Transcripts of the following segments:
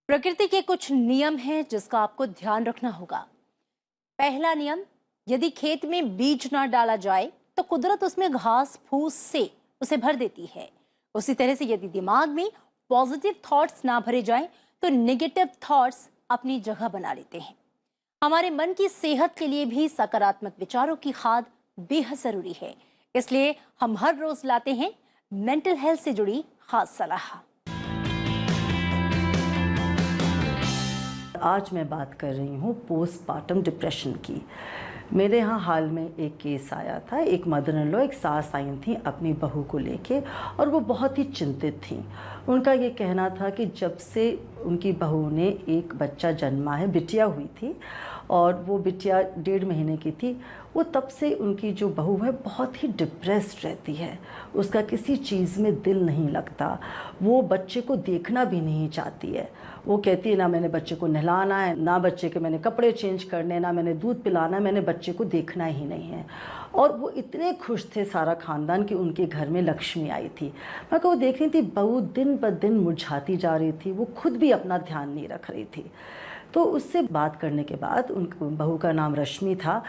प्रकृति के कुछ नियम हैं जिसका आपको ध्यान रखना होगा। पहला नियम, यदि खेत में बीज ना डाला जाए तो कुदरत उसमें घास फूस से उसे भर देती है। उसी तरह से यदि दिमाग में पॉजिटिव थॉट्स ना भरे जाएं तो नेगेटिव थॉट्स अपनी जगह बना लेते हैं। हमारे मन की सेहत के लिए भी सकारात्मक विचारों की खाद बेहद जरूरी है। इसलिए हम हर रोज लाते हैं मेंटल हेल्थ से जुड़ी खास सलाह। आज मैं बात कर रही हूँ पोस्टपार्टम डिप्रेशन की। मेरे यहाँ हाल में एक केस आया था। एक मदर इन लॉ, एक सास आई थी अपनी बहू को लेके, और वो बहुत ही चिंतित थी। उनका ये कहना था कि जब से उनकी बहू ने एक बच्चा जन्मा है, बिटिया हुई थी, और वो बिटिया 1.5 महीने की थी, वो तब से उनकी जो बहू है बहुत ही डिप्रेस्ड रहती है। उसका किसी चीज़ में दिल नहीं लगता, वो बच्चे को देखना भी नहीं चाहती है। वो कहती है ना मैंने बच्चे को नहलाना है, ना बच्चे के मैंने कपड़े चेंज करने, ना मैंने दूध पिलाना है, मैंने बच्चे को देखना ही नहीं है। और वो इतने खुश थे सारा ख़ानदान कि उनके घर में लक्ष्मी आई थी। मैं को देख रही थी बहू दिन ब दिन मुरझाती जा रही थी, वो खुद भी अपना ध्यान नहीं रख रही थी। तो उससे बात करने के बाद, उन बहू का नाम रश्मि था,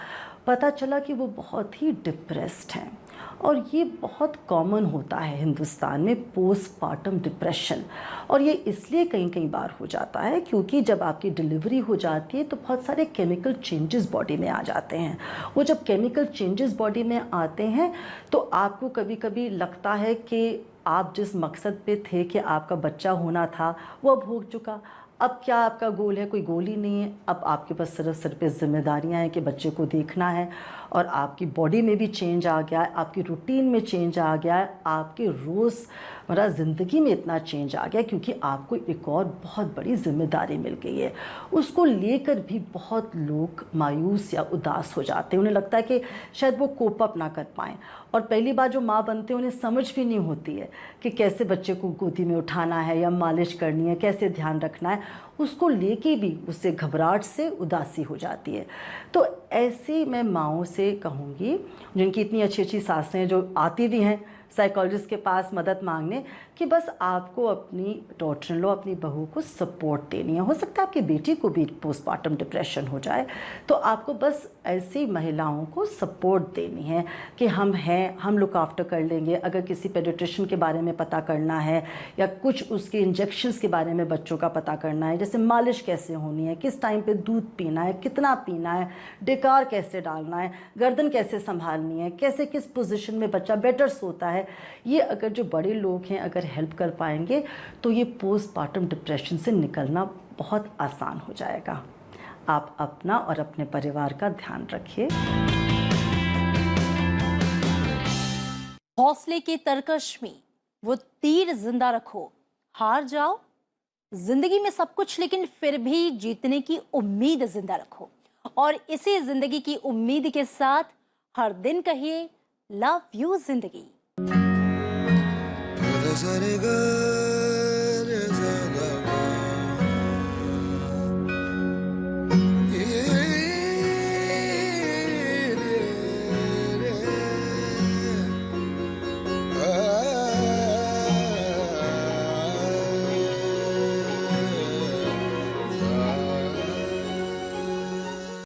पता चला कि वो बहुत ही डिप्रेस्ड हैं। और ये बहुत कॉमन होता है हिंदुस्तान में, पोस्टपार्टम डिप्रेशन। और ये इसलिए कई बार हो जाता है क्योंकि जब आपकी डिलीवरी हो जाती है तो बहुत सारे केमिकल चेंजेस बॉडी में आ जाते हैं। वो जब केमिकल चेंजेस बॉडी में आते हैं तो आपको कभी कभी लगता है कि आप जिस मकसद पे थे कि आपका बच्चा होना था वो अब हो चुका। अब क्या आपका गोल है? कोई गोल ही नहीं है। अब आपके पास सिर्फ सिर पे जिम्मेदारियां हैं कि बच्चे को देखना है। और आपकी बॉडी में भी चेंज आ गया है, आपकी रूटीन में चेंज आ गया है, आपकी रोज़मर्रा ज़िंदगी में इतना चेंज आ गया क्योंकि आपको एक और बहुत बड़ी जिम्मेदारी मिल गई है। उसको लेकर भी बहुत लोग मायूस या उदास हो जाते हैं। उन्हें लगता है कि शायद वो कोप अप ना कर पाएँ। और पहली बार जो माँ बनते हैं उन्हें समझ भी नहीं होती है कि कैसे बच्चे को गोदी में उठाना है या मालिश करनी है, कैसे ध्यान रखना है। उसको लेके भी उससे घबराहट से उदासी हो जाती है। तो ऐसी मैं माँओं से कहूँगी जिनकी इतनी अच्छी अच्छी सासें जो आती भी हैं साइकोलॉजिस्ट के पास मदद मांगने, कि बस आपको अपनी डॉटर इन लॉ, अपनी बहू को सपोर्ट देनी है। हो सकता है आपकी बेटी को भी पोस्टपार्टम डिप्रेशन हो जाए, तो आपको बस ऐसी महिलाओं को सपोर्ट देनी है कि हम हैं, हम लुक आफ्टर कर लेंगे। अगर किसी पेडिट्रिशियन के बारे में पता करना है या कुछ उसके इंजेक्शंस के बारे में बच्चों का पता करना है, जैसे मालिश कैसे होनी है, किस टाइम पे दूध पीना है, कितना पीना है, डेकार कैसे डालना है, गर्दन कैसे संभालनी है, कैसे किस पोजीशन में बच्चा बेटर सोता है, ये अगर जो बड़े लोग हैं अगर हेल्प कर पाएंगे तो ये पोस्टपार्टम डिप्रेशन से निकलना बहुत आसान हो जाएगा। आप अपना और अपने परिवार का ध्यान रखिए। हौसले के तरकश में वो तीर जिंदा रखो। हार जाओ जिंदगी में सब कुछ, लेकिन फिर भी जीतने की उम्मीद जिंदा रखो। और इसी जिंदगी की उम्मीद के साथ हर दिन कहिए लव यू जिंदगी।